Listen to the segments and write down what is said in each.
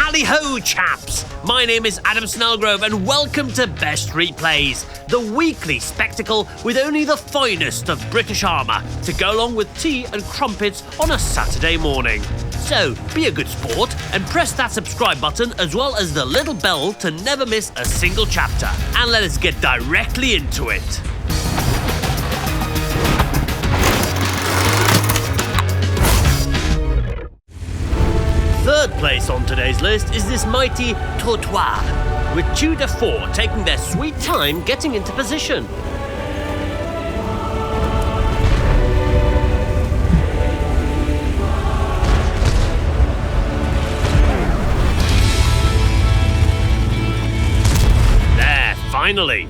Tally-ho, chaps! My name is Adam Snellgrove and welcome to Best Replays, the weekly spectacle with only the finest of British armour to go along with tea and crumpets on a Saturday morning. So, be a good sport and press that subscribe button as well as the little bell to never miss a single chapter. And let us get directly into it. Third place on today's list is this mighty Tortoise, with Tudor 4 taking their sweet time getting into position. There, finally.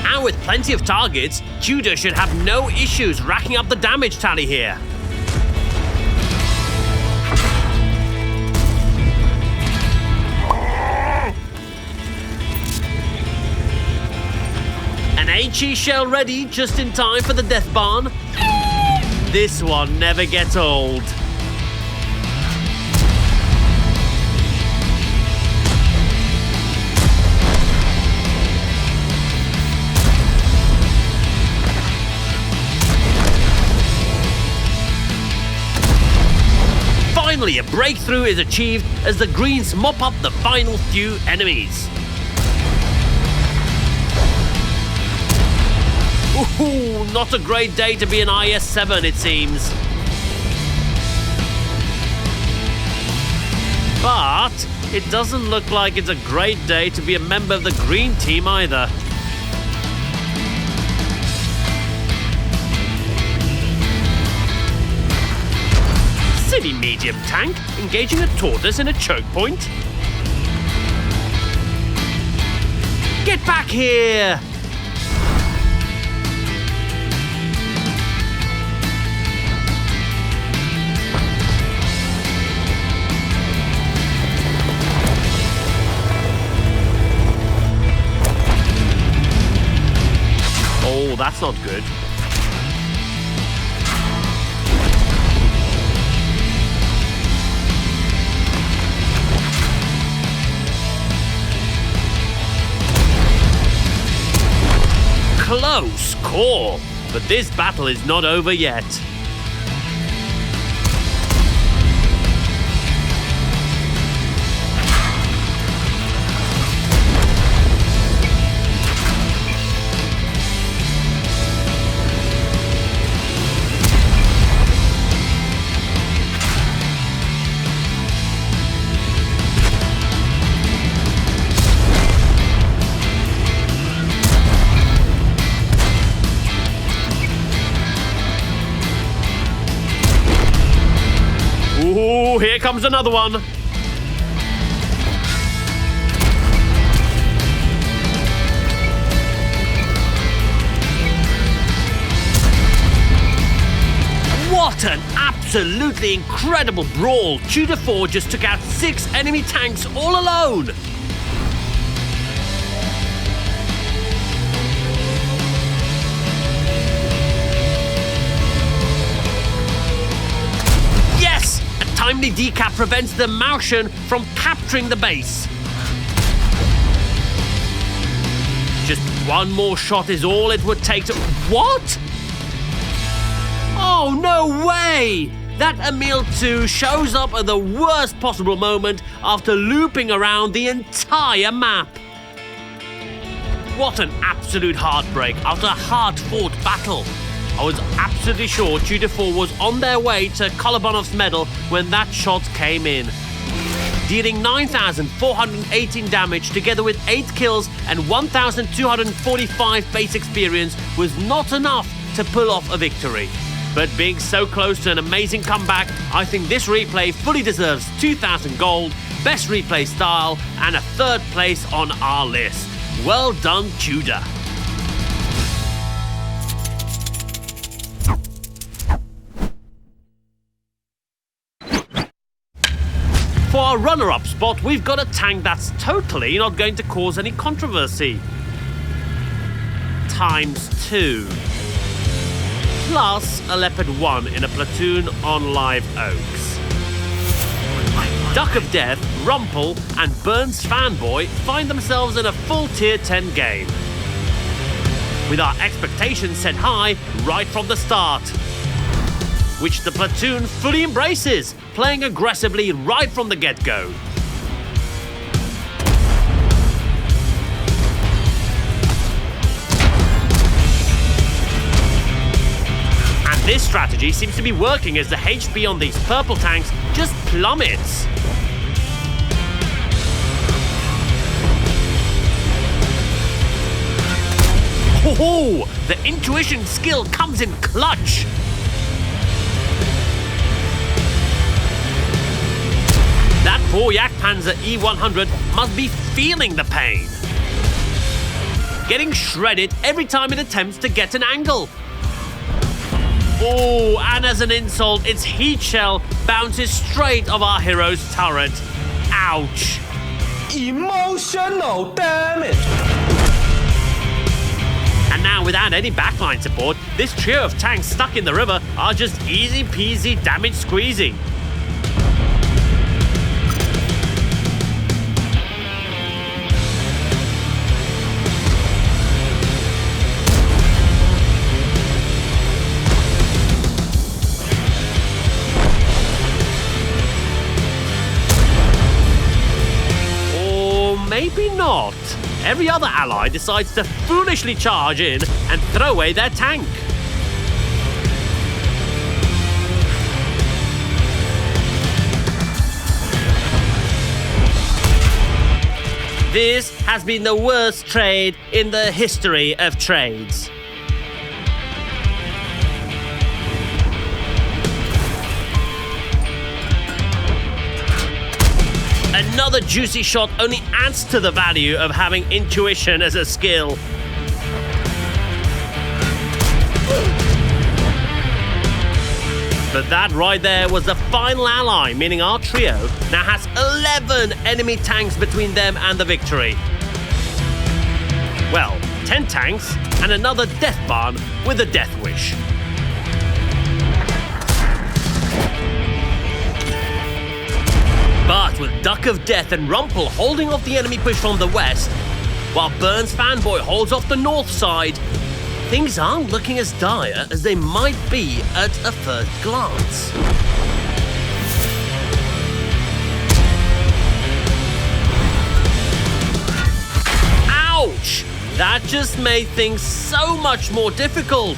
And with plenty of targets, Tudor should have no issues racking up the damage tally here. HE shell ready just in time for the death barn. This one never gets old. Finally, a breakthrough is achieved as the Greens mop up the final few enemies. Ooh, not a great day to be an IS-7, it seems. But it doesn't look like it's a great day to be a member of the green team either. Silly medium tank engaging a Tortoise in a choke point. Get back here! Oh, that's not good. Close call, but this battle is not over yet. Ooh, here comes another one. What an absolutely incredible brawl. Tudor 4 just took out 6 enemy tanks all alone. Timely decap prevents the Martian from capturing the base. Just one more shot is all it would take to... What? Oh, no way! That Emil 2 shows up at the worst possible moment after looping around the entire map. What an absolute heartbreak after a hard-fought battle. I was absolutely sure Tudor 4 was on their way to Kolobanov's medal when that shot came in. Dealing 9,418 damage together with 8 kills and 1,245 base experience was not enough to pull off a victory. But being so close to an amazing comeback, I think this replay fully deserves 2,000 gold, best replay style, and a 3rd place on our list. Well done, Tudor. For our runner-up spot, we've got a tank that's totally not going to cause any controversy. ×2. Plus a Leopard 1 in a platoon on Live Oaks. Duck of Death, Rumple, and Burns Fanboy find themselves in a full Tier 10 game. With our expectations set high right from the start, which the platoon fully embraces, playing aggressively right from the get-go. And this strategy seems to be working as the HP on these purple tanks just plummets. Oh, the intuition skill comes in clutch. That poor Jagdpanzer E100 must be feeling the pain. Getting shredded every time it attempts to get an angle. Oh, and as an insult, its heat shell bounces straight off our hero's turret. Ouch. Emotional damage. And now, without any backline support, this trio of tanks stuck in the river are just easy peasy damage squeezing. Maybe not. Every other ally decides to foolishly charge in and throw away their tank. This has been the worst trade in the history of trades. Another juicy shot only adds to the value of having intuition as a skill. But that right there was the final ally, meaning our trio now has 11 enemy tanks between them and the victory. Well, 10 tanks and another death barn with a death wish. But with Duck of Death and Rumple holding off the enemy push from the west, while Burns Fanboy holds off the north side, things aren't looking as dire as they might be at a first glance. Ouch! That just made things so much more difficult.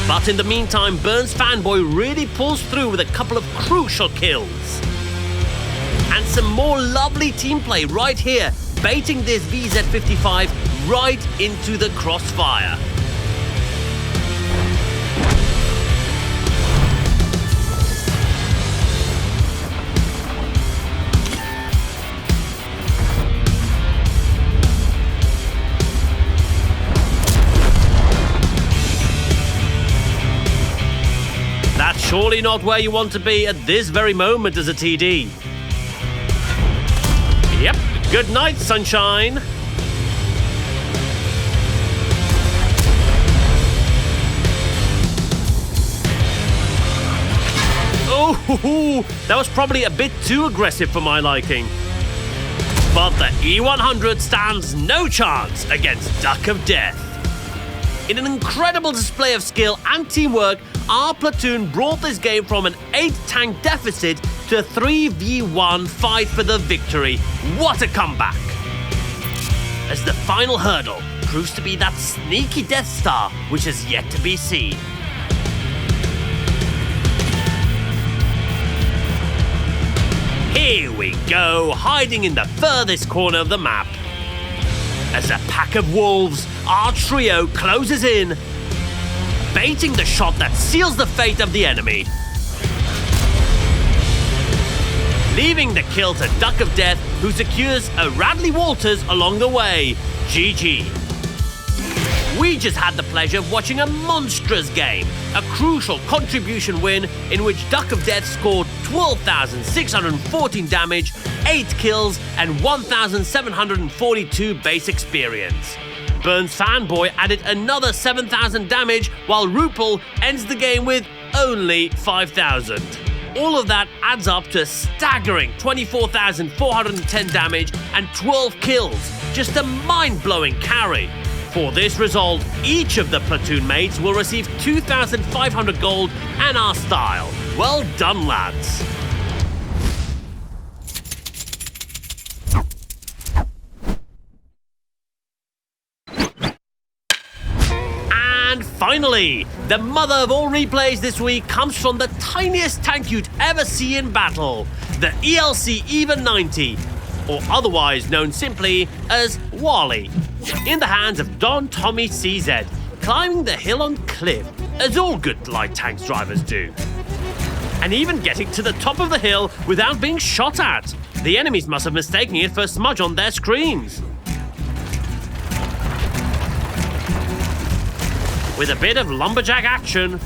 But in the meantime, Burns Fanboy really pulls through with a couple of crucial kills. And some more lovely team play right here, baiting this VZ55 right into the crossfire. That's surely not where you want to be at this very moment as a TD. Yep, good night, sunshine. Oh, that was probably a bit too aggressive for my liking. But the E100 stands no chance against Duck of Death. In an incredible display of skill and teamwork, our platoon brought this game from an 8-tank deficit to a 3v1 fight for the victory. What a comeback! As the final hurdle proves to be that sneaky Death Star which is yet to be seen. Here we go, hiding in the furthest corner of the map. As a pack of wolves, our trio closes in, baiting the shot that seals the fate of the enemy. Leaving the kill to Duck of Death, who secures a Radley Walters along the way. GG. We just had the pleasure of watching a monstrous game, a crucial contribution win in which Duck of Death scored 12,614 damage, 8 kills, and 1,742 base experience. Burns Fanboy added another 7,000 damage, while Rupel ends the game with only 5,000. All of that adds up to a staggering 24,410 damage and 12 kills. Just a mind-blowing carry. For this result, each of the platoon mates will receive 2,500 gold and our style. Well done, lads. And finally, the mother of all replays this week comes from the tiniest tank you'd ever see in battle, the ELC EVEN 90, or otherwise known simply as Wally, in the hands of Don Tommy CZ, climbing the hill on cliff, as all good light tanks drivers do. And even getting to the top of the hill without being shot at. The enemies must have mistaken it for a smudge on their screens. With a bit of lumberjack action,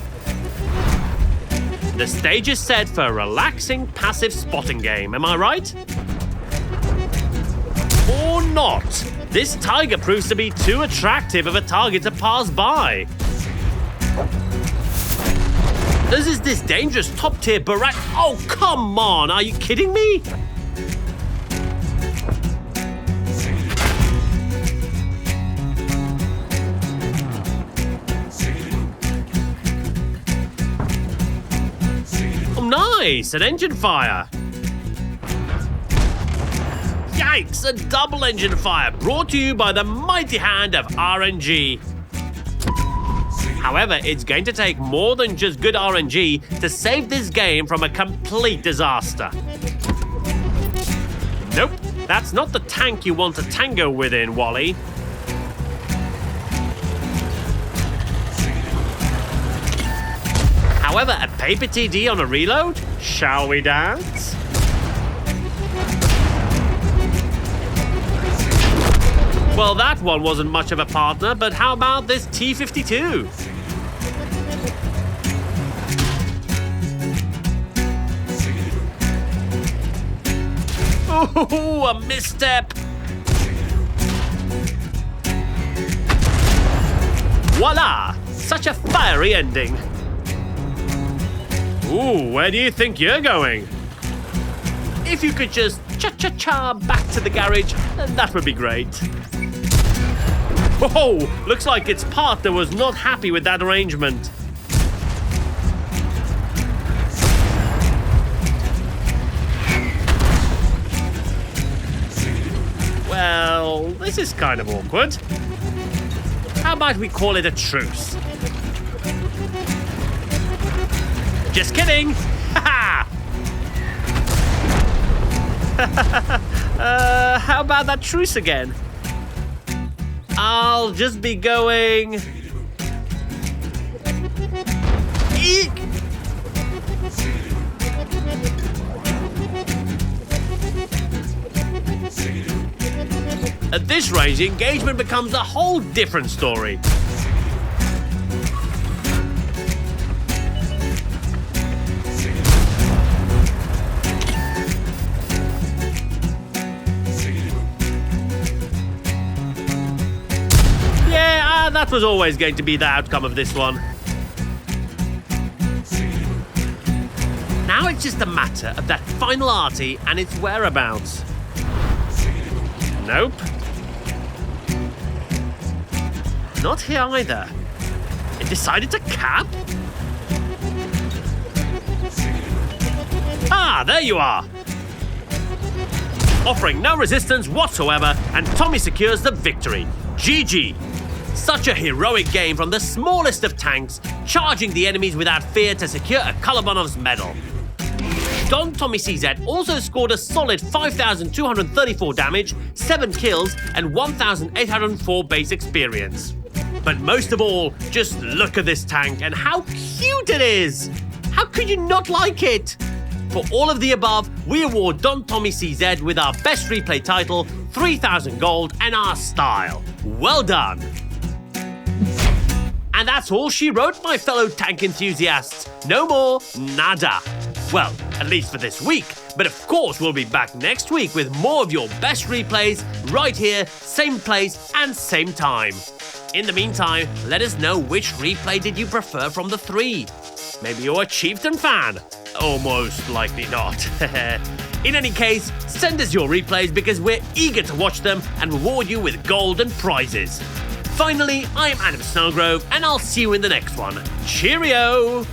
the stage is set for a relaxing passive spotting game, am I right? Or not. This tiger proves to be too attractive of a target to pass by. As is this dangerous top-tier barrack. Oh, come on, are you kidding me? Oh, nice, an engine fire. Yikes, a double engine fire brought to you by the mighty hand of RNG. However, it's going to take more than just good RNG to save this game from a complete disaster. Nope, that's not the tank you want to tango with in, Wally. However, a paper TD on a reload? Shall we dance? Well, that one wasn't much of a partner, but how about this T-52? Ooh, a misstep! Voila! Such a fiery ending! Ooh, where do you think you're going? If you could just cha-cha-cha back to the garage, that would be great. Whoa! Looks like its partner was not happy with that arrangement. Well, this is kind of awkward. How about we call it a truce? Just kidding! Ha how about that truce again? I'll just be going... Eek! At this range, the engagement becomes a whole different story. That was always going to be the outcome of this one. Now it's just a matter of that final arty and its whereabouts. Nope. Not here either. It decided to cap? Ah, there you are. Offering no resistance whatsoever, and Tommy secures the victory. GG. Such a heroic game from the smallest of tanks, charging the enemies without fear to secure a Kolobanov's medal. Don Tommy CZ also scored a solid 5,234 damage, 7 kills, and 1,804 base experience. But most of all, just look at this tank and how cute it is! How could you not like it? For all of the above, we award Don Tommy CZ with our best replay title, 3,000 gold, and our style. Well done! And that's all she wrote, my fellow tank enthusiasts. No more, nada. Well, at least for this week. But of course, we'll be back next week with more of your best replays right here, same place and same time. In the meantime, let us know which replay did you prefer from the 3. Maybe you're a Chieftain fan. Almost likely not. In any case, send us your replays because we're eager to watch them and reward you with gold and prizes. Finally, I'm Adam Snellgrove and I'll see you in the next one. Cheerio!